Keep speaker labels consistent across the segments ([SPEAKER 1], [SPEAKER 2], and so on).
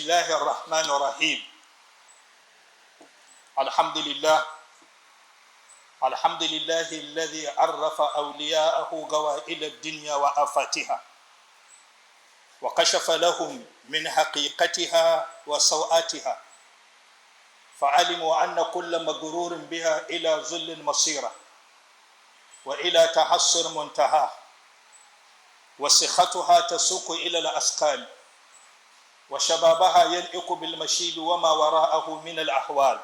[SPEAKER 1] الله الرحمن الرحيم. الحمد لله الذي عرف أولياءه قوائل الدنيا وآفاتها وكشف لهم من حقيقتها وسوءاتها، فعلموا أن كل مغرور بها إلى ذل مصيره وإلى تحسر منتهى، وسختها تسوق إلى الأسقال، وشبابها يلئق بالمشيب وما وراءه من الأحوال.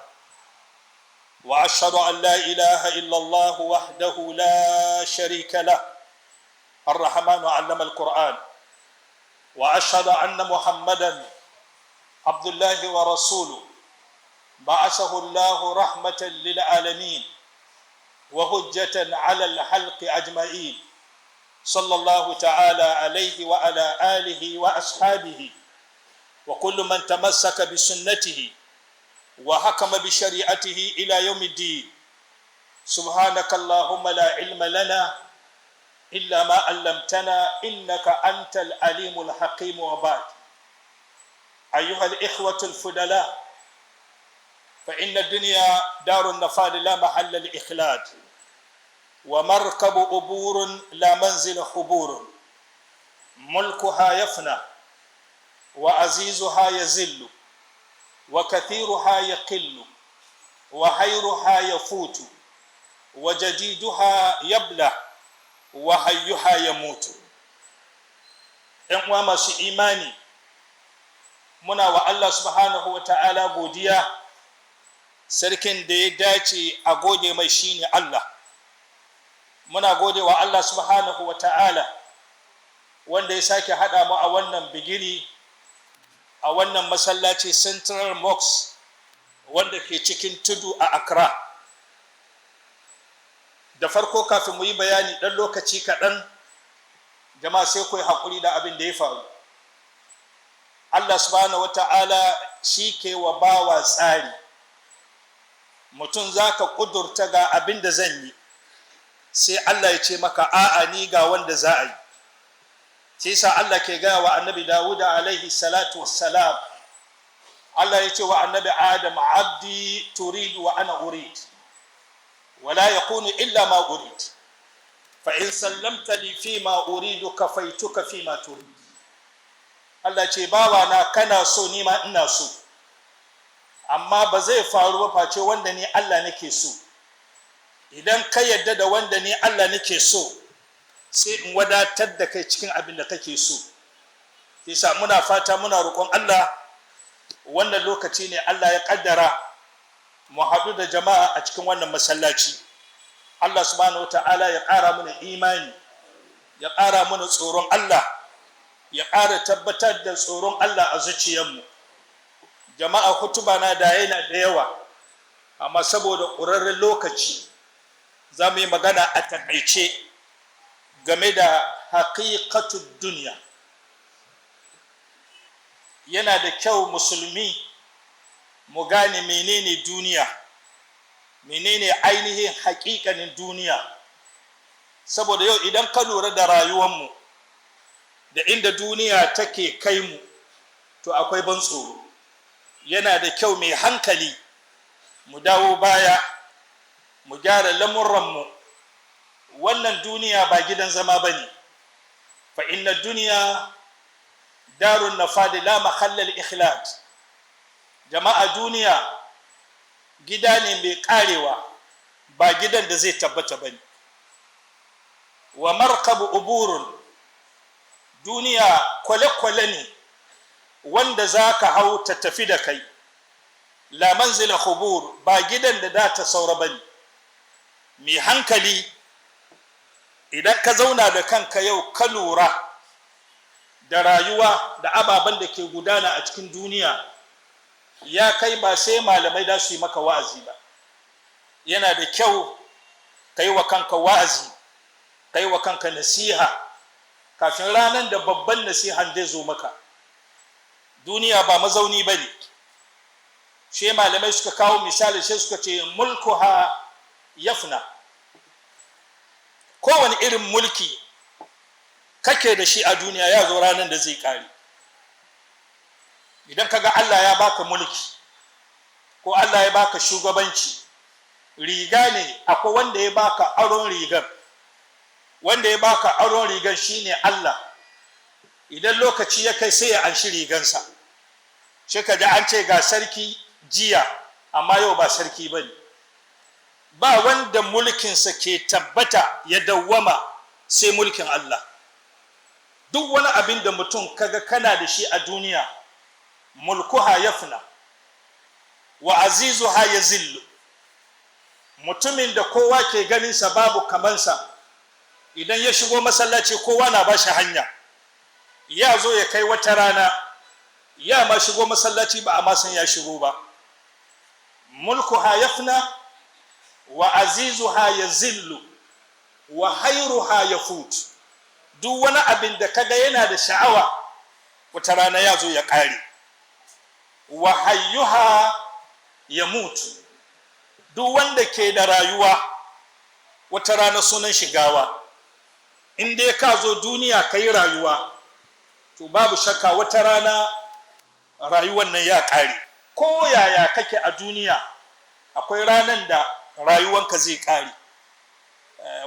[SPEAKER 1] وأشهد أن لا إله إلا الله وحده لا شريك له الرحمن علم القرآن، وأشهد أن محمدا عبد الله ورسوله بعثه الله رحمة للعالمين وهجة على الخلق أجمعين، صلى الله تعالى عليه وعلى آله وأصحابه وكل من تمسك بسنته وحكم بشريعته إلى يوم الدين. سبحانك اللهم لا علم لنا إلا ما علمتنا إنك أنت العليم الحكيم. وبعد، أيها الإخوة الفضلاء، فإن الدنيا دار النفاد لا محل الإخلاد، ومركب عبور لا منزل حبور، ملكها يفنى وعزيزها يزل وكثيرها يقل وخيرها يفوت وجديدها يبلى وحيها يموت. ‘Yan uwa masu imani, muna wa Allah subhanahu wa ta'ala godiya. Sarkin da ya dace a gode mai shine Allah. Muna gode wa Allah subhanahu wa ta'ala wanda ya sake haɗa mu a wannan bigiri, a wannan masallaci Central Mosque wanda ke cikin tudu a Accra. Da farko, kafin mu yi bayani ɗan lokaci kaɗan, jama'a sai ku yi haƙuri da abin da ya faru. Allah subhanahu wata'ala shi ke wa bawa tsari. Mutum za ka ƙudurta ga abin da zan yi, sai Allah ya ce maka a'a, ni ga wanda za a yi. Sai sa Allah ke gaya wa annabi Dawuda alaihi salatu wassalam, Allah ya ce wa annabi Adam, abdi turidu wa ana urid wala yakunu illa ma urid, fa in sallamta li fi ma uridu kafaituka fi ma turid. Allah ce bawa na kana so, ni ma ina so, amma ba zai faru ba face wanda ni Allah nake so. Idan ka yadda da wanda ni Allah nake so, sai in wadatar da kai cikin abin da kake so. Yasa muna fata, muna roƙon Allah, wannan lokaci ne Allah ya kaddara mu haɗu da jama'a a cikin wannan masallaci. Allah subhanahu wata'ala ya ƙara mana imani, ya ƙara mana tsoron Allah, ya ƙara tabbatar da tsoron Allah a zuciyarmu. Jama'a, hutuba na da yana da yawa, amma saboda ƙurarren lokaci za mu yi magana a taƙaice game da haƙiƙatul duniya. Yana da kyau musulmi mu gane menene duniya, menene ainihin haƙiƙanin duniya, saboda yau idan ka lura da rayuwarmu da inda duniya take kai mu, to akwai ban tsoro. Yana da kyau mai hankali mu dawo baya, mu gyara lamuranmu. Wannan duniya ba gidan zama ba ne. Fa inna duniya darun nafadi la mahallal ikhlad. Jama'a, duniya gida ne mai karewa, ba gidan da zai tabbata ba ne. Wa markabu uburun, duniya kwale-kwale ne wanda za ka hau ta tafi da kai. La manzila hubur, ba gidan da za ta saura ba ne. Mai hankali, idan ka zauna da kanka yau ka lura da rayuwa da ababen da ke gudana a cikin duniya, ya kai ba sai malamai da su yi maka wa'azi ba. Yana da kyau ka yi wa kanka wa'azi, ka yi wa kanka nasiha kafin ranar da babban nasihan zai zo maka. Duniya ba mazauni ba ne. Shi malamai suka kawo misali, sai suka ce mulkuha yafna. Kowane irin mulki kake da shi a duniya, ya zo ranar da zai kare. idan kaga Allah ya baka mulki ko Allah ya baka shugabanci, riga ne, akwai wanda ya baka aron rigar. Wanda ya baka aron rigar shine Allah. Idan lokaci ya kai sai ya anshi rigansa. Shi ka ji an ce ga sarki jiya amma yau ba sarki bane. Ba wanda mulkinsa ke tabbata ya dawwama sai mulkin Allah. Duk wani abin da mutum kaga kana da shi a duniya, mulkuha yafna wa azizuha yazillu. Mutumin da kowa ke ganin sa babu kamansa, idan ya shigo masallaci kowa na bashi hanya. Ya zo ya kai wata rana ya ma shigo masallaci ba a ma san ya shigo ba. Mulkuha yafna wa azizuha yazillu wa hayruha yafut. Duk wani abin da kaga yana da sha'awa wata rana ya zo ya ƙare. Wa hayyuha yamut. Duk wanda ke da rayuwa wata rana sunan shigawa. In dai ka zo duniya ka yi rayuwa, to babu shakka wata rana rayuwar nan ya ƙare. Ko yaya kake a duniya, akwai ranar da rayuwanka zai ƙare.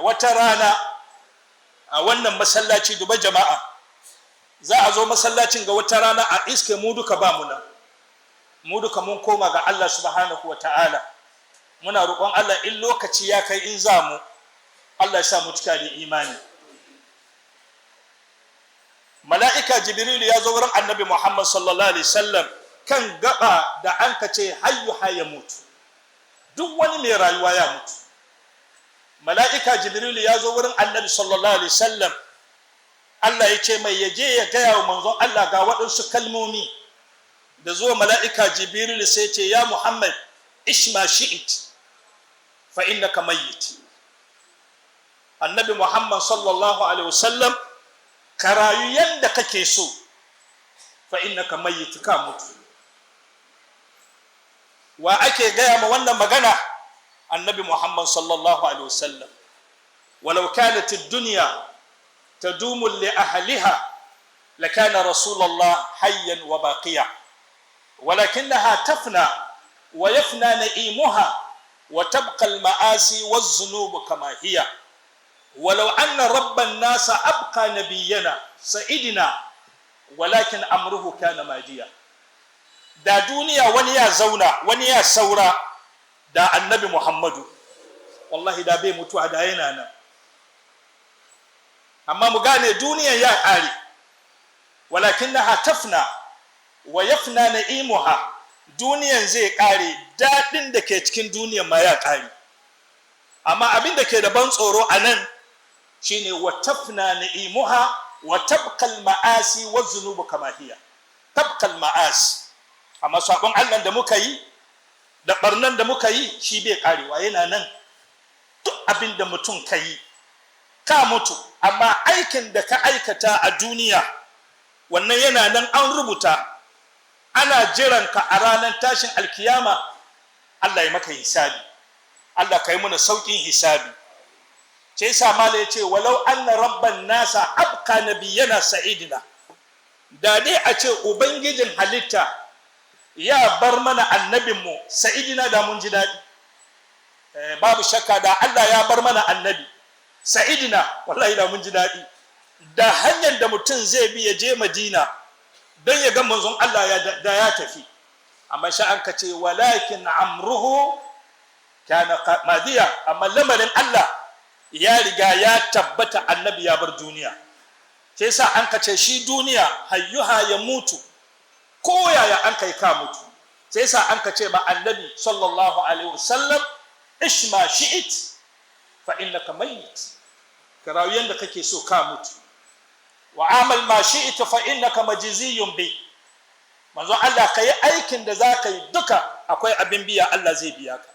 [SPEAKER 1] Wata rana a wannan masallaci, duba jama'a, za a zo masallacin ga wata rana a iske mu duka ba mu nan. Mu duka mun koma ga Allah subhanahu wa ta'ala. Muna roƙon Allah in lokaci ya kai in za mu, Allah ya sa mu cika da imani. Mala'ika Jibril ya zo wurin Annabi Muhammad sallallahu alaihi wasallam kan gaba da an kace hayyuha ya mutu. Duk wani mai rayuwa ya mutu. Mala'ika Jibril ya zo wurin Annabi sallallahu alaihi wasallam. Allah ya ce mai yaje ya gaya wa manzon Allah ga waɗansu kalmomi. Da zuwa mala'ika Jibril sai ce ya Muhammad ishma shi'it fa innaka mayyit. Annabi Muhammad sallallahu alaihi wasallam, ka rayu yanda kake so, fa innaka mayyit, ka mutu. Wa ake gaya ma wannan magana? Annabi Muhammad sallallahu alaihi wasallam. Walau kanat ad-dunya tadumu li ahliha lakana rasulullah hayyan wa baqiya ولكنها تفنى ويفنى نئيمها وتبقى المآسي والذنوب كما هي ولو أن رب الناس أبقى نبينا سيدنا ولكن أمره كان ماضيا. da duniya wani ya zauna wani ya saura da annabi Muhammadu wallahi da bai mutuwa da yana nan. Amma mu gane duniya ya ƙare, walakinnaha tafna wa yafna na'imuha. Duniyan zai ƙare, daɗin da ke cikin duniyan ma ya ƙare. Amma abin da ke da ban tsoro a nan shine wa tafna na'imuha wa tabqal ma'asi wa zunubu kama hiya. Tabqal ma'asi, amma sabon Allah da muka yi da barnan da muka yi shi bai ƙarewa, yana nan. Duk abin da mutum ka yi ka mutu, amma aikin da ka aikata a duniya wannan yana nan an rubuta, ana jiran ka a ranar tashin alkiyama. Allah ya maka hisabi, Allah ka yi mana sauƙin hisabi. Ce yasa mala ya ce walau anna rabban nasa abqa nabiyana sa'idina. Da dai a ce ubangijin halitta ya bar mana annabinmu sa'idina, da mun ji daɗi. Babu shakka da Allah ya bar mana annabi sa'idina, wallahi da mun ji daɗi. Da hanyar da mutum zai bi ya je Madina don ya ga manzon Allah da ya tafi, amma sha an kace walakin amruhu kana madiya. Amma lamarin Allah ya riga ya tabbata, annabi ya bar duniya. Sai sa an kace shi duniya hayyuha ya mutu, ko yaya an kai ka mutu. Sai sa an kace ma annabi sallallahu alaihi wasallam ishma shi'it fa innaka mayyit. Ka rayu yanda kake so, ka mutu. Wa amal ma shi'ita fa innaka majziyun bi. Manzo Allah kai aikin da zaka yi duka akwai abin biya, Allah zai biya ka.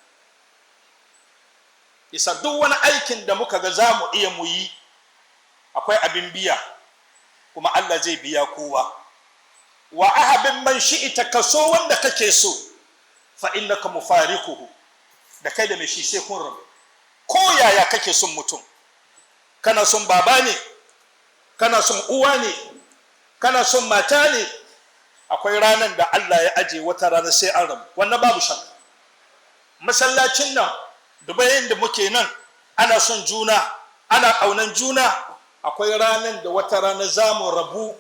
[SPEAKER 1] Isa duk wani aikin da muka ga zamu iya mu yi akwai abin biya, kuma Allah zai biya kowa. Wa ahabin man shi'ita, kaso wanda kake so, fa innaka mufarikuhu. Da kai da mai shi sai kun rabu. Ko yaya kake son mutum, kana son baba ne, kana son uwa ne, kana son mata ne, akwai ranar da Allah ya aje wata rana sai an rabu, wannan babu shakka. Masallacin nan dubayin da muke nan ana son juna, ana ƙaunan juna, akwai ranar da wata rana za mu rabu,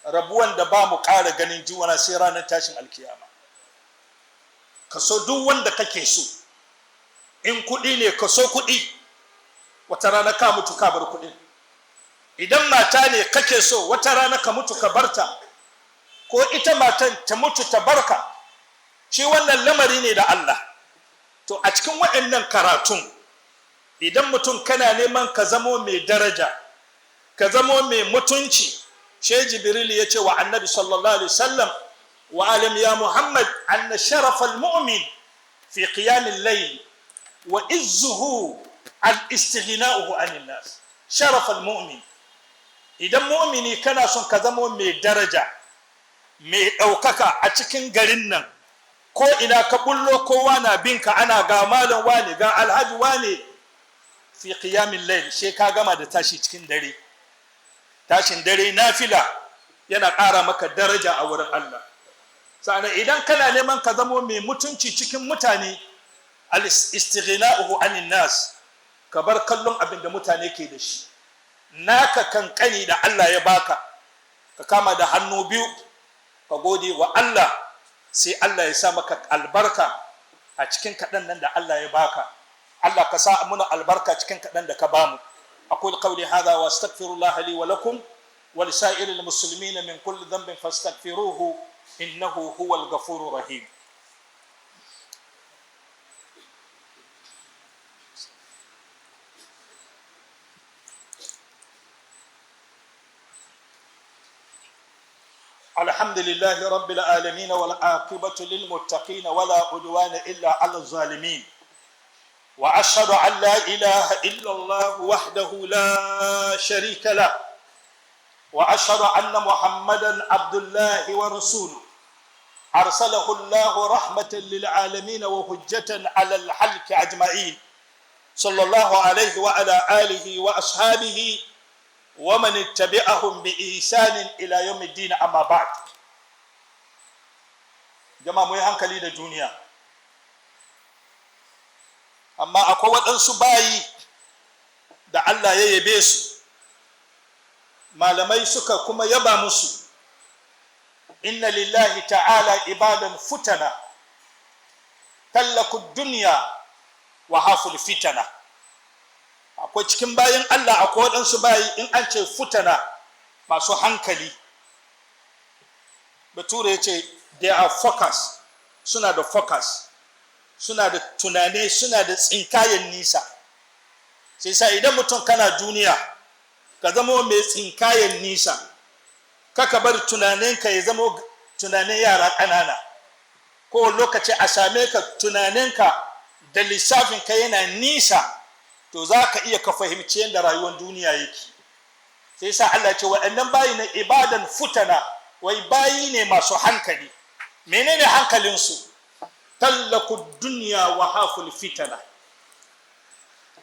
[SPEAKER 1] rabuwan da ba mu ƙara ganin juna sai ranar tashin alkiyama. Ka so duk wanda kake so, in kuɗi ne ka so kuɗi, wata rana ka mutu ka bar kuɗin. Idan mata ne kake so, wata rana ka mutu ka barta, ko ita matan ta mutu ta barka. Shi wannan lamari ne da Allah. To a cikin waɗannan karatun, idan mutum kana neman ka zamo mai daraja, ka zamo mai mutunci, sai Jibril ya ce wa Annabi sallallahu alaihi wasallam, wa alam ya Muhammad anna sharafal mu'min fi qiyamil layl wa izzuhu al-istighna'uhu 'anil nas. Sharafal mu'min, idan mu'mini kana son ka zamo mai daraja, mai ɗaukaka a cikin garin nan, ko ina ka bullo kowa na binka, ana ga malam wane, ga alhaji wane, fi qiyamil layl, sai ka gama da tashi cikin dare. Tashin dare nafila yana ƙara maka daraja a wurin Allah. Sannan idan kana neman ka zamo mai mutunci cikin mutane, al-istighna'uhu 'anil nas, ka bar kallon abin da mutane ke da shi, naka kankani da Allah ya baka, ka kama da hannu biyu ka gode wa Allah, sai Allah ya sa maka albarka a cikin kaɗan nan da Allah ya baka. Allah ka sa muna albarka cikin kaɗan da ka bamu. أقول قولي هذا وأستغفر الله لي ولكم ولسائر المسلمين من كل ذنب فاستغفروه إنه هو الغفور الرحيم. الحمد لله رب العالمين والعاقبة للمتقين ولا عدوان إلا على الظالمين، وأشهد أن لا إله إلا الله وحده لا شريك له، وأشهد أن محمدا عبد الله ورسوله أرسله الله رحمة للعالمين وحجة على الخلق أجمعين، صلى الله عليه وعلى آله وأصحابه ومن اتبعهم بإحسان إلى يوم الدين. أما بعد، جماعة مي hankali da duniya. Amma akwai waɗansu bayi da Allah ya yabe su, malamai suka kuma yaba musu. Inna lillahi ta'ala ibadan futana tallaku dunya wa haful fitana. Akwai cikin bayin Allah akwai waɗansu bayi, in an ce futana, masu hankali, bature ya ce they are focus, suna da focus, suna da tunane, suna da tsinkayen nisa. Sai sa idan mutum kana duniya, ka zama mai tsinkayen nisa, kaka bar tunaninka ya zama tunanin yara ƙanana. Ko lokaci a same ka tunaninka da lissafinka yana nisa, to za ka iya ka fahimci yadda rayuwar duniya yake. Sai sa Allah ce waɗannan bayi na ibadan futana, wai bayi ne masu hankali. Menene hankalinsu? Tallaku duniya wa haful fitana.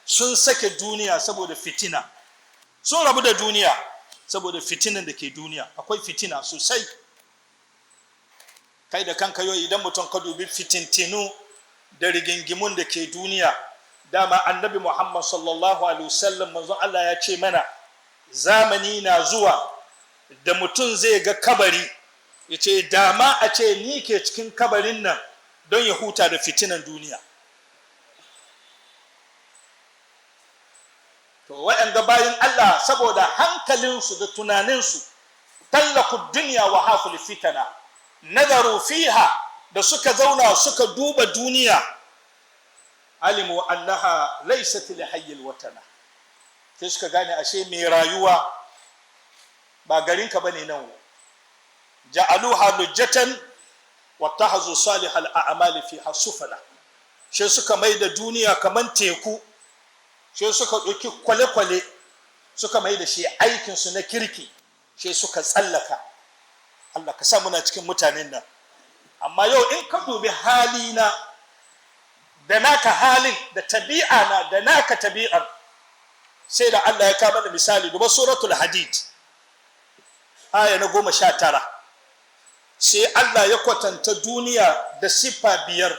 [SPEAKER 1] Sun sake duniya saboda fitina, sun rabu da duniya saboda fitinan da ke duniya. Akwai fitina sosai. Kai da kanka yau idan mutum ka dubi fitintinu da rigingimun da ke duniya, dama annabi Muhammad sallallahu alaihi wasallam, manzon Allah ya ce mana zamani na zuwa da mutum zai ga kabari, ya ce dama a ce ni ke cikin kabarin nan don ya huta da fitinan duniya. To waɗanda bayan Allah saboda hankalinsu da tunaninsu, tallaku duniya wa haful fitana, nazaru fiha, da suka zauna suka duba duniya, alimu annaha laysat li hayyil watana, sai suka gane ashe mai rayuwa ba garinka bane nan. Ja'aluha lujjatan wattahazu salihal a'mali fiha sufala, sai suka mai da duniya kaman teku, sai suka ɗauki kwale-kwale suka mai da shi aikinsu na kirki, sai suka tsallaka. Allah ka sa muna cikin mutanen nan. Amma yau in ka dubi halina da naka halin, da tabi'a na da naka tabi'ar, sai da Allah ya kama da misali. Duba suratul hadid aya na 19, sai Allah ya kwatanta duniya da siffa biyar.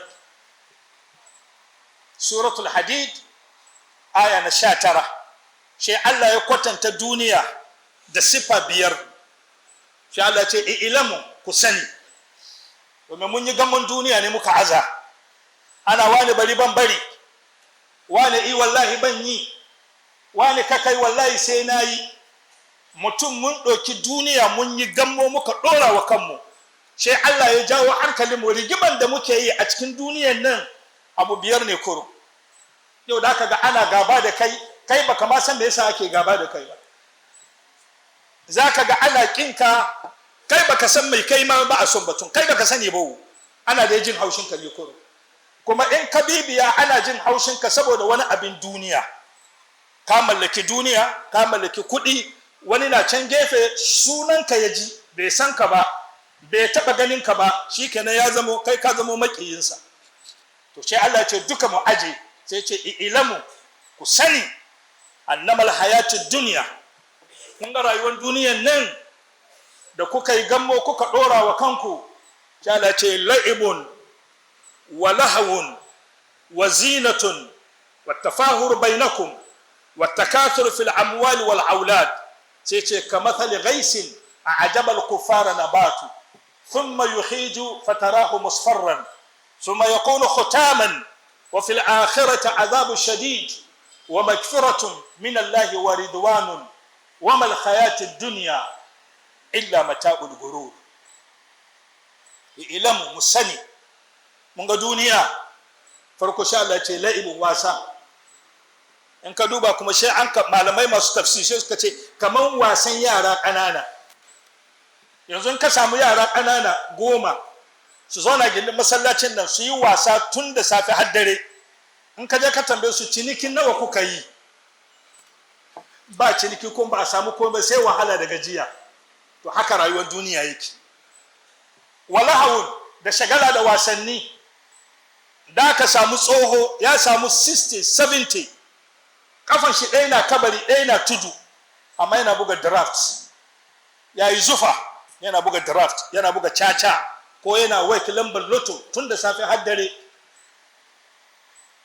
[SPEAKER 1] Suratul Hadid aya na 19, sai Allah ya kwatanta duniya da siffa biyar. Sai Allah ce ilamu ku sani, domin mun yi gamon duniya ne muka aza, ana wani bari ban bari, wani wallahi ban yi, wani kakai wallahi sai na yi. Mutum mun ɗauki duniya mun yi gammo muka ɗora wa kanmu, sai Allah ya jawo hankalinmu. Rigiman da muke yi a cikin duniyan nan abu biyar ne kuro. Yau da aka ga ana gaba da kai, kai baka ma san me yasa ake gaba da kai ba. Za ka ga ana kinka, kai baka san mai kai ma ba a son batun, kai baka sani ba, ana da jin haushin ka ne kuro. Kuma in ka bibiya ana jin haushin ka saboda wani abin duniya. Ka mallaki duniya, ka mallaki kuɗi, wani na can gefe sunanka ya ji, bai san ka ba, bai taɓa ganin ka ba, shi kenan ya zamo kai ka zamo maƙiyinsa. To sai Allah ce duka mu aje, sai ce ilamu ku sani annamal hayatid duniya, kun ga rayuwar duniyan nan da kuka yi gammo kuka ɗora wa kanku, sai Allah ce la'ibun wa lahawun wa zinatun wa tafahur bainakum wa takathur fil amwali wal aulad. sai ce kamathali ghaisin a'jaba al-kuffara nabatu thumma yuhiju fatarahu musfarran thumma yakunu khutaman wa fil akhirati adhabu shadid wa maghfiratun min Allah wa ridwanun wa mal hayati ad-dunya illa mata'ul ghurur. Ilamu musani, mun ga duniya farko sha Allah ce la'ibun wasa. In ka duba kuma sai an malamai masu tafsiri suka ce kaman wasan yara ƙanana. Yanzu in ka samu yara ƙanana 10 su zauna gindin masallacin nan su yi wasa tun da safe har dare, in ka je ka tambaye su cinikin nawa kuka yi, ba ciniki kuma ba a samu komai sai wahala da gajiya. To haka rayuwar duniya yake. Walahawun da shagala da wasanni, da ka samu tsoho ya samu 60 70, kafan shi ɗaya na kabari ɗaya na tudu, amma yana buga draft, ya yi zufa, yana buga draft, yana buga caca, ko yana wake lambar loto tun da safe har dare.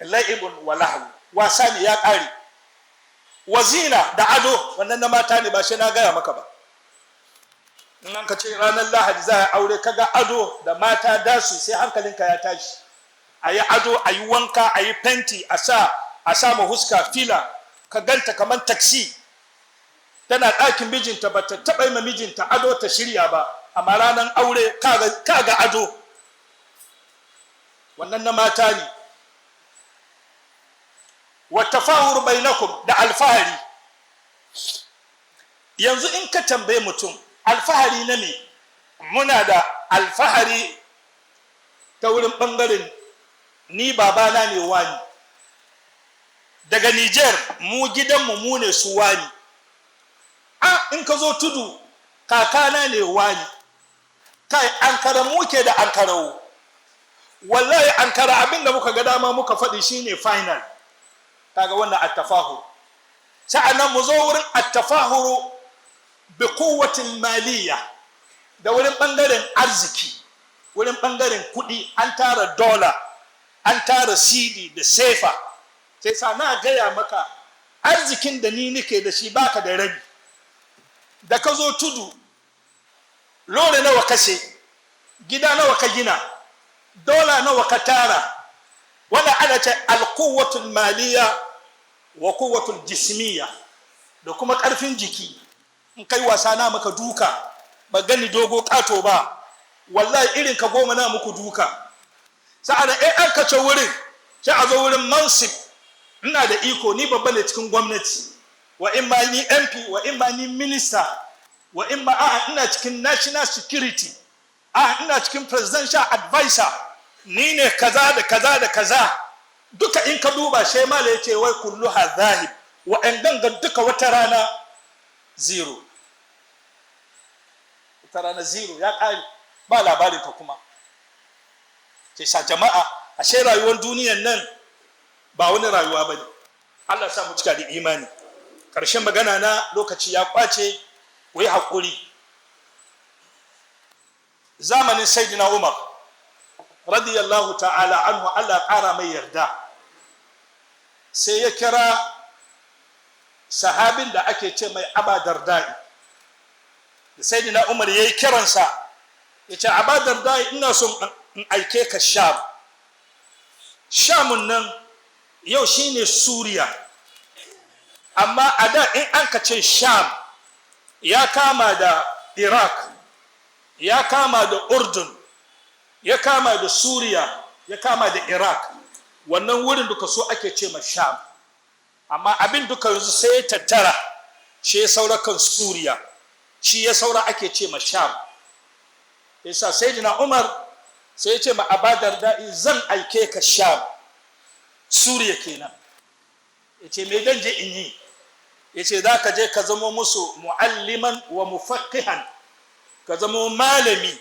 [SPEAKER 1] La'ibun wa lahu, wasa ne ya ƙare. Wazina da ado, wannan na mata ne, ba shi na gaya maka ba. In an ka ce ranar Lahadi za a aure, kaga ado da mata dasu, sai hankalinka ya tashi. A yi ado, a yi wanka, a yi fenti, a sa ma huska fila, ka ganta kamar taksi. Tana ɗakin mijinta, ba ta taɓa yi ma mijinta ado ta shirya ba, amma ranar aure kaga ado. Wannan na mata ne. Wa tafahur bainakum, da alfahari. Yanzu in ka tambaye mutum alfahari na me, muna da alfahari ta wurin ɓangaren ni babana ne wani, daga Niger mu gidanmu mu ne su wani, in ka zo tudu kakana ne wani, kai Ankara muke da Ankarawo, wallahi Ankara abinda muka ga dama muka faɗi shine final. Kaga wannan at-tafahur. Sa'annan mu zo wurin at-tafahuru bi quwwatil maliyya, da wurin bangaren arziki, wurin bangaren kuɗi, an tara dollar, an tara CD da sefa. Sai sa na gaya maka arzikin da ni nake da shi baka da rabi. Da ka zo tudu, lore nawa kashe, gida nawa ka gina, dola nawa ka tara. Wannan ana ce al-quwwatul maliyya wa quwwatul jismiyya, da kuma ƙarfin jiki. In kai wasa na maka duka, ba gani dogo kato ba, wallahi irin ka 10 na muku duka. Sa'ada an kace wurin, sai a zo wurin mansib, ina da iko, ni babba ne cikin gwamnati, wa in ma ni MP, wa in ma ni minister, wa in ma ina cikin national security, ina cikin presidential advisor, ni ne kaza da kaza da kaza. Duka in ka duba sai mala yace wai kulluha zahib, wa an ganga duka wata rana zero. Wata rana zero ya kare, ba labarin ka kuma. Sai sa jama'a, ashe rayuwar duniyar nan ba wani rayuwa bane. Allah sa mu cika da imani. Karshen magana na lokaci ya kwace, ku yi hakuri. zamanin sayyidina Umar radiyallahu ta'ala anhu, Allah ƙara mai yarda, sai ya kira sahabin da ake ce mai Aba Dardai. Da sayyidina Umar yayi kiransa, yace Aba Dardai, ina son in aike ka Sham. Shamun nan yau shine Suriya, amma a da in an ka ce Sham ya kama da Iraq, ya kama da Urdun, ya kama da Suriya, ya kama da Iraq. Wannan wurin duka so ake ce ma Sham, amma abin duka yanzu sai ya tattara, shi ya saura kan Suriya, shi ya saura ake ce ma Sham. Yasa sayyidina Umar sai ya ce ma Aba Dardai, zan aike ka Sham, Suriya kenan. Yace me dan je in yi? Yace za ka je ka zama musu mualliman wa mufaqqihan, ka zama malami,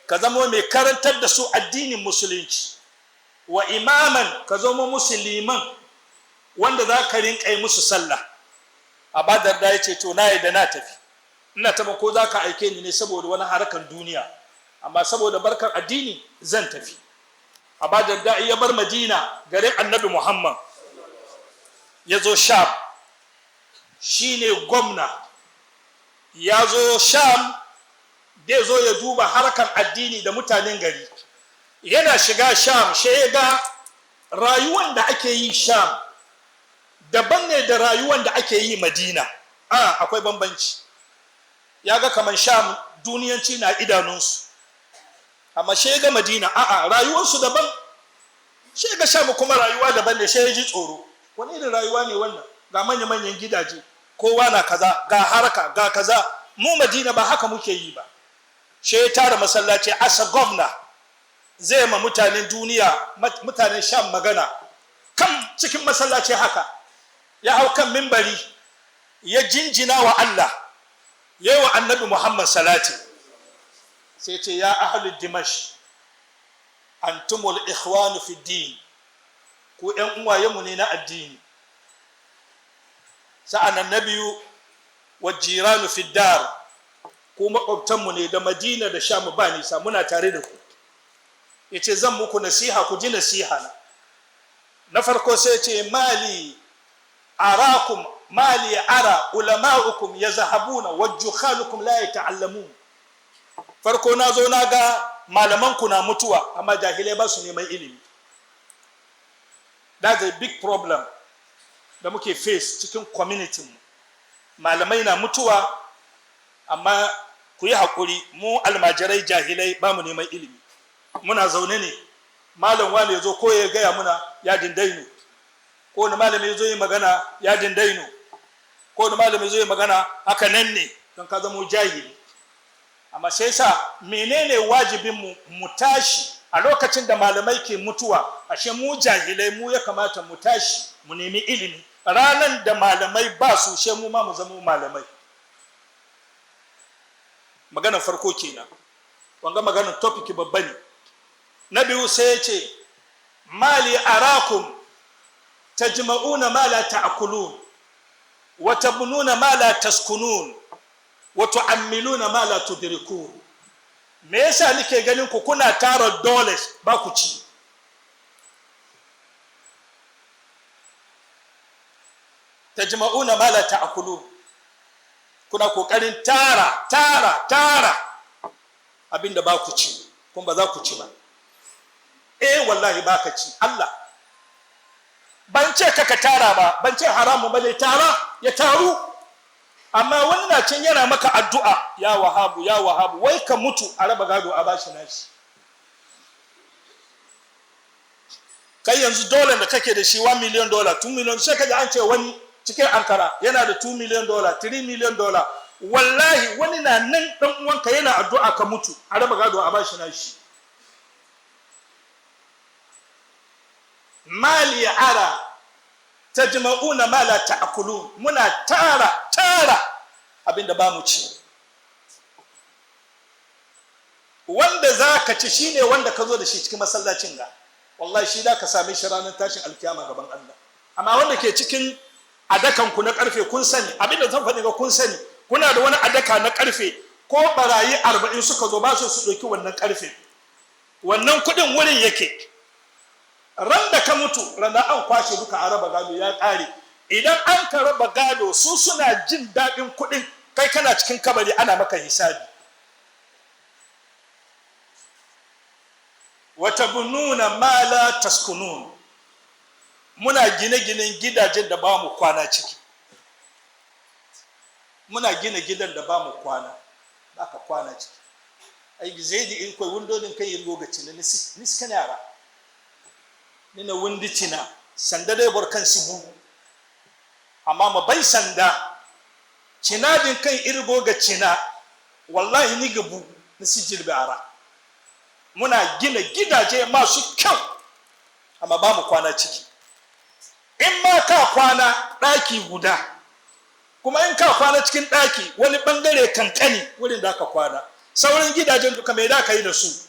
[SPEAKER 1] ka zama mai karantar da su addinin musulunci, wa imaman, ka zama musu liman wanda za ka rinƙa yi musu sallah. Aba Dardai yace to na yadda na tafi, ina taba ko za ka aike ni ne saboda wani harkan duniya, amma saboda barkar addini zan tafi. Aba Dardai ya bar Madina, garin Annabi Muhammad, ya zo Sham, shine gwamna. Ya zo Sham da zo ya duba harkar addini da mutanen gari. Yana shiga Sham, shi ya ga rayuwan da ake yi Sham daban ne da rayuwan da ake yi Madina. Akwai bambanci. Ya ga kamar Sham duniyanci na idanunsu, amma shi ga Madina rayuwarsu daban. Shi ga Sham kuma rayuwa daban ne. Shi ya ji tsoro, wani irin rayuwa ne wannan? Ga manya-manyan gidaje, kowa na kaza, ga harka, ga kaza. Mu Madina ba haka muke yi ba. Shi ya tara masallaci, asa gwamna zai ma mutanen duniya, mutanen Sham magana kan cikin masallaci haka. Ya hau kan mimbari, ya jinjina wa Allah, ya yi wa Annabi Muhammad salati, sai ce ya ahlul Dimash, antumul ikhwanu fi din, ku ƴan uwayenmu ne na addini. Sa'an na biyu, wa jiranu fi dar, ku makwabtanmu ne da Madina da Sham ba nisa, muna tare da ku. Yace zan muku nasiha, ku ji nasiha na farko. sai ce mali ara ulama'ukum yazhabuna wa jukhalukum la yata'allamun. Farko nazo naga malamanku na mutuwa, amma jahilai ba su neman ilimi. That's a big problem da muke face cikin community mu. Malamai na mutuwa, amma ku yi hakuri, mu almajirai jahilai ba mu neman ilimi. Muna zaune ne, malam wani ya zo ko ya gaya muna ya dindainu, ko wani malami ya zo yi magana ya dindainu, ko wani malami ya zo yi magana haka nan ne, don ka zama jahili. Amma sai sa menene wajibin mu tashi a lokacin da malamai ke mutuwa. Ashe mu jahilai mu ya kamata mu tashi mu nemi ilimi. Ranan da malamai ba su, she mu ma mu zama malamai. Maganar farko kenan, wanga maganar topic babba ne. Na biyu sai ya ce mali arakum tajma'una ma la ta'kulun wa tabnuna ma la taskunun wa tu'ammiluna ma la tudrikun. Me yasa nake ganin ku kuna tara dollars ba ku ci? Tajma'una ma la ta'kulun, kuna kokarin tara abinda ba ku ci, kuma ba za ku ci ba. Wallahi ba ka ci. Allah ban ce ka tara ba, ban ce haramu ba ne, tara ya taru. Amma wani na cin yana maka addu'a, ya wahabu ya wahabu, wai ka mutu a raba gado a bashi nashi. Kai yanzu dole da kake da shi $1 million, $2 million, sai kaje an ce wani cikin Ankara yana da $2 million, $3 million. Wallahi wani na nan dan uwanka yana addu'a ka mutu a raba gado a bashi nashi. Mali ara tajma'una ma la ta'kulun, muna tara abinda ba mu ci. Wanda zaka ci shine wanda ka zo da shi cikin masallacin ga, wallahi shi da ka same shi ranar tashin alkiyama gaban Allah. Amma wanda ke cikin adakan ku na karfe, kun sani abinda zan faɗi ga kun sani, kuna da wani adaka na karfe ko barayi 40 suka zo ba su ɗauki wannan ƙarfe, wannan kuɗin wurin yake. Ran da ka mutu, ran da an kwashe duka a raba gado ya ƙare. Idan an ka raba gado su suna jin daɗin kuɗin, kai kana cikin kabari ana maka hisabi. Wata bununa ma la taskunun, muna gine-ginen gidajen da ba mu kwana ciki. Muna gina gidan da ba mu kwana, ba ka kwana ciki. Ai zai di in kai wundodin kai yin lokaci na niskan yara. Nina wundi cina, sanda dai barkan sibu. Amma ma bai sanda, cina din kan irgo ga cina, wallahi ni gabu na sijil bai ara. Muna gina gidaje masu kyau, amma ba mu kwana ciki. In ma ka kwana ɗaki guda, kuma in ka kwana cikin ɗaki wani ɓangare kankani wurin da ka kwana, sauran gidajen duka mai da ka yi da su.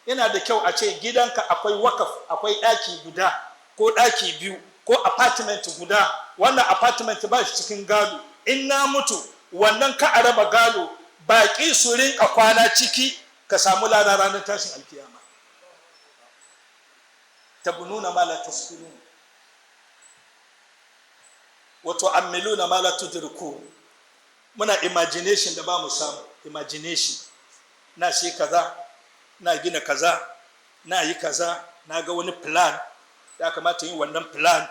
[SPEAKER 1] Yana da kyau a ce gidanka akwai wakaf, akwai ɗaki guda ko ɗaki biyu ko apartment guda. Wannan apartment ba shi cikin gado. In na mutu, wannan ka a raba gado, baƙi su rinka kwana ciki, ka samu lada ranar tashin alkiyama. Tabununa ma la taskunun wa tu'ammiluna ma la tudrikun. Muna imagination da ba mu samu. Imagination na shi kaza, na gina kaza, na yi kaza, na ga wani plan, ya kamata yin wannan plan.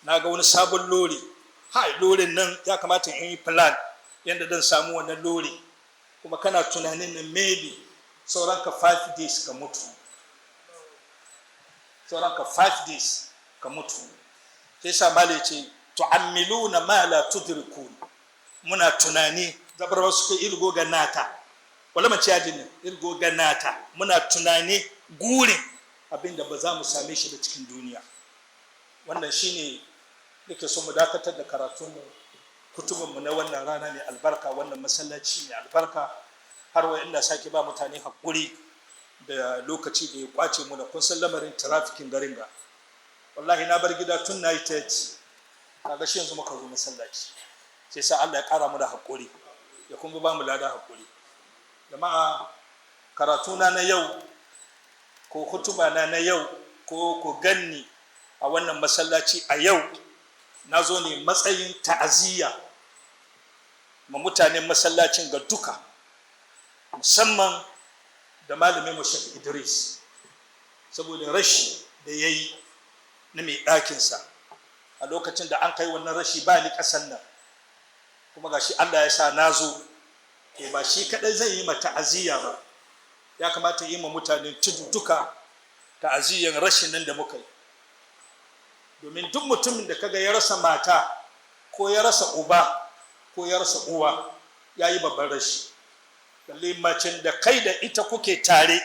[SPEAKER 1] Na ga wani sabon lori, lorin nan ya kamata in yi plan yadda zan samu wannan lori. Kuma kana tunanin nan maybe sauran ka 5 days ka mutu. Sauran ka 5 days ka mutu. Sai sa mali ce tu'ammiluna ma la tudrikun. Muna tunani zabarwa suka irgo ga nata. Wala mace ya dinne irgo ga nata. Muna tunani gurin abinda ba za mu same shi da cikin duniya. Wannan shine nake so mu dakatar da karatunmu, kutubinmu na wannan rana mai albarka, wannan masallaci mai albarka. Har wa inda sake ba mutane hakuri da lokaci da ya kwace mu da kun san lamarin trafficking garin ga. Wallahi na bar gida tun night kaga shi yanzu muka zo masallaci. Sai sa Allah ya kara mu da hakuri, ya kuma ba mu lada hakuri. Jama'a, karatuna na yau ko hutuba na yau ko ku ganni a wannan masallaci a yau, na zo ne matsayin ta'aziyya ma mutanen masallacin ga duka, musamman da malamin Sheikh Idris, saboda rashi da ya yi na mai ɗakinsa a lokacin da an kai wannan rashi ba ni ƙasan nan. Kuma ga shi Allah ya sa na zo, ba shi kaɗai zai yi ma ta'aziyya ba, ya kamata yi ma mutanen tudu duka ta'aziyyan rashin nan da muka yi. Domin duk mutumin da kaga ya rasa mata ko ya rasa uba ko ya rasa uwa, ya yi babban rashi. Balle macen da kai da ita kuke tare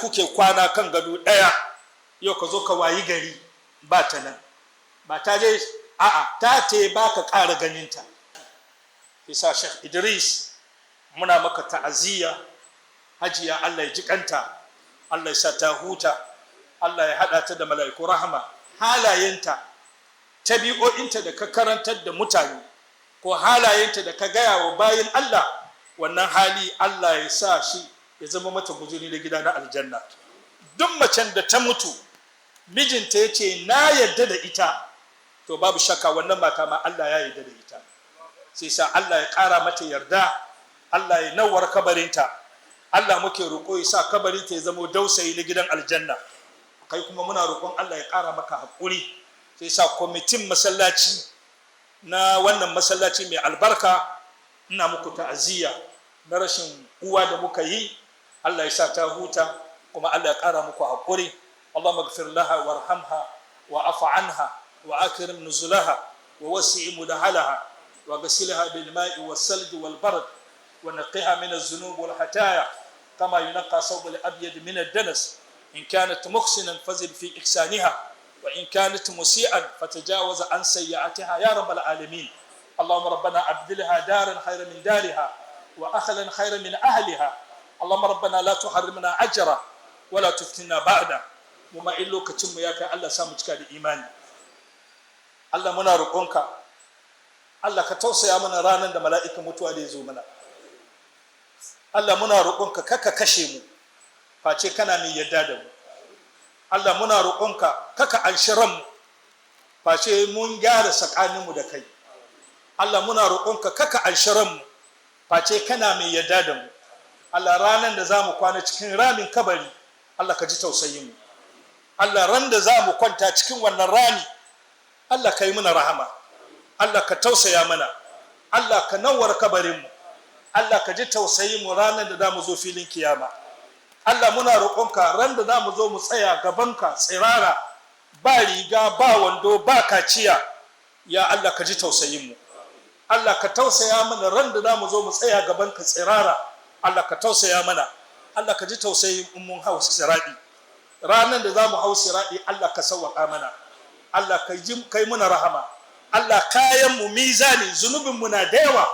[SPEAKER 1] kuke kwana kan gado ɗaya, yau ka zo ka wayi gari ba ta nan, ba ta je a'a ta te ba ka ƙara ganinta. Isa Sheikh Idris, muna maka ta'aziyya. Hajiya Allah ya jikanta, Allah ya sa ta huta, Allah ya haɗa ta da mala'iku rahama. Halayenta, tabi'o'inta da ka karantar da mutane, ko halayenta da ka gaya wa bayin Allah, wannan hali Allah ya sa shi ya zama mata guzuri da gida na aljanna. Duk macen da ta mutu mijinta ya ce na yarda da ita, to babu shakka wannan mata ma Allah ya yarda da ita. Sai sa Allah ya ƙara mata yarda, Allah ya nawar kabarinta. Allah muke roƙo ya sa kabarinta ya zama dausayi na gidan aljanna. Kai kuma muna roƙon Allah ya ƙara maka haƙuri. Sai sa kwamitin masallaci na wannan masallaci mai albarka, ina muku ta'aziyya na rashin uwa da muka yi. Allah ya sa ta huta, kuma Allah ya ƙara muku haƙuri. Allahumma ighfir laha warhamha wa afu anha wa akrim nuzulaha wa wasi' mudahalaha wa ghasilha bil ma'i was salji wal barad wa naqqiha min az-zunub wal hataya kama yunqqa thawb al abyad min ad-danas. إن كانت محسنا فزد في إحسانها وإن كانت مسيئا فتجاوز عن سيئاتها يا رب العالمين. اللهم ربنا أبدلها دارا خيرا من دارها وأهلا خيرا من أهلها. اللهم ربنا لا تحرمنا أجرا ولا تفتنا بعده. وما إلو كتم ياك الله سامجك الإيمان. الله منا رقونك الله كتوسع من رانا دا ملائكة متوالي زومنا. Allah muna roƙonka kaka kashe mu face kana mai yadda da mu. Allah muna roƙonka kaka anshi ranmu face mun gyara tsakaninmu da kai. Allah muna roƙonka kaka anshi ranmu face kana mai yadda da mu. Allah ranan da za mu kwana cikin ramin kabari Allah ka ji tausayin mu. Allah ran da za mu kwanta cikin wannan rami Allah ka yi mana rahama. Allah ka tausaya mana. Allah ka nawar kabarinmu. Allah ka ji tausayin mu ranar da za mu zo filin kiyama. Allah muna roƙonka ran da za mu zo mu tsaya gabanka tsirara ba riga ba wando ba kaciya ya Allah ka ji tausayin mu. Allah ka tausaya mana ran da za mu zo mu tsaya gabanka tsirara Allah ka tausaya mana. Allah ka ji tausayin mun hau siradi ranar da za mu hau siradi Allah ka sauwaka mana. Allah ka ji kai muna rahama. Allah kayan mu mizani zunubin mu na da yawa.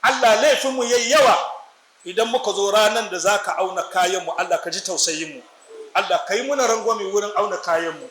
[SPEAKER 1] Allah laifin mu yayi yawa. Idan muka zo ranar da zaka auna kayan mu Allah ka ji tausayin mu. Allah kai muna rangwame wurin auna kayan mu.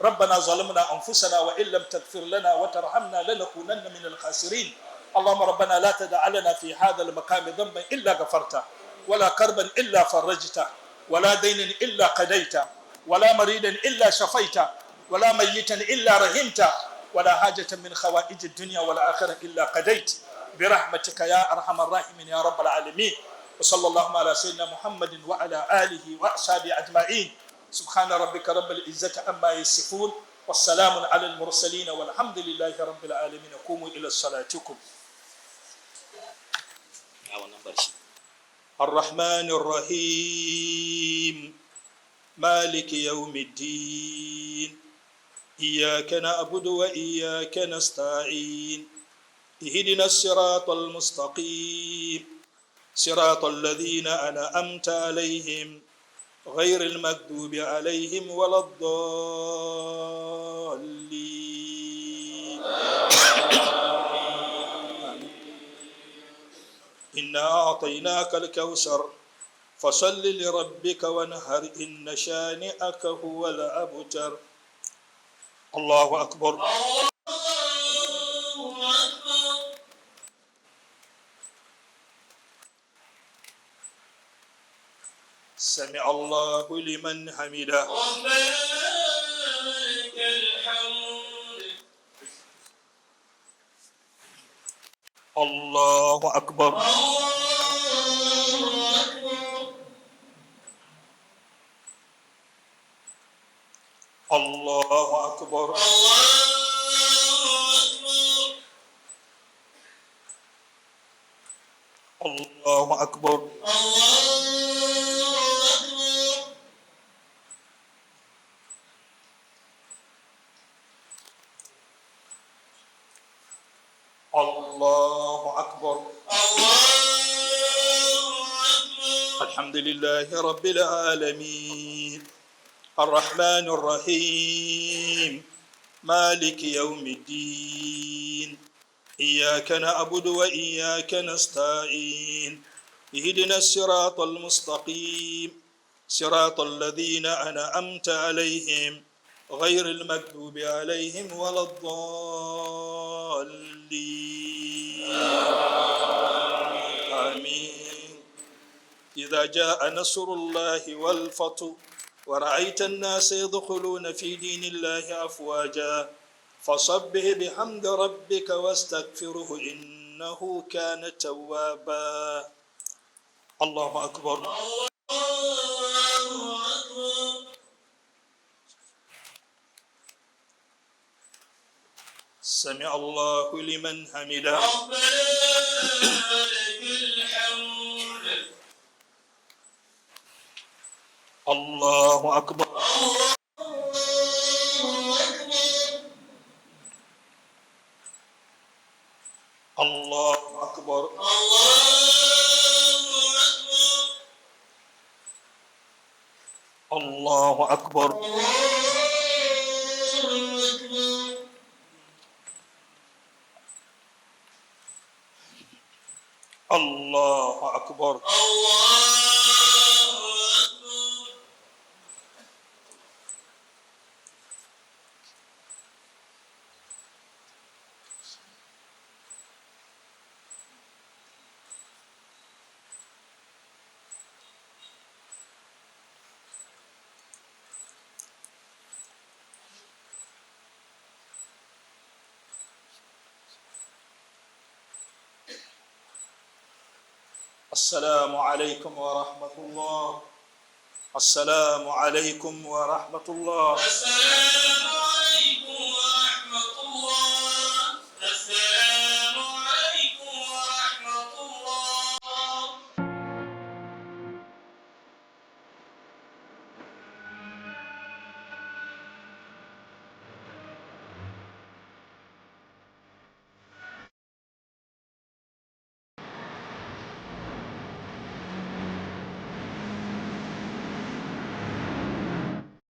[SPEAKER 1] ربنا ظلمنا أنفسنا وإن لم تغفر لنا وترحمنا لنكونن من الخاسرين. اللهم ربنا لا تدع لنا في هذا المكان ذنبا إلا غفرته ولا كربا إلا فرجته ولا دينا إلا قضيته ولا مريدا إلا شفيته ولا ميتا إلا رحمته ولا حاجة من خوائج الدنيا والآخرة إلا قضيت برحمتك يا أرحم الراحمين يا رب العالمين. وصلى الله على سيدنا محمد وعلى آله وأصحابه أجمعين. سبحان ربك رب العزة عما يصفون والسلام على المرسلين والحمد لله رب العالمين. قوموا إلى صلاتكم. الرحمن الرحيم مالك يوم الدين إياك نعبد وإياك نستعين اهدنا الصراط المستقيم صراط الذين أنعمت عليهم غير المغضوب عليهم ولا الضالين. إنا أعطيناك الكوثر فصل لربك وانهر إن شانئك هو الأبتر. الله أكبر. سمع الله لمن حمده. ربنا لك الحمد. الله أكبر. الله أكبر. الله أكبر. الله أكبر. الحمد لله رب العالمين الرحمن الرحيم مالك يوم الدين إياك نعبد وإياك نستعين اهدنا الصراط المستقيم صراط الذين أنعمت عليهم غير المغضوب عليهم ولا الضالين. آمين. إذا جاء نصر الله والفتح ورأيت الناس يدخلون في دين الله أفواجا فسبح بحمد ربك واستغفره إنه كان توابا. الله أكبر. سمع الله لمن حمده. ربنا لك الحمد. الله أكبر. الله أكبر. الله أكبر. الله أكبر. السلام عليكم ورحمة الله. السلام عليكم ورحمة الله.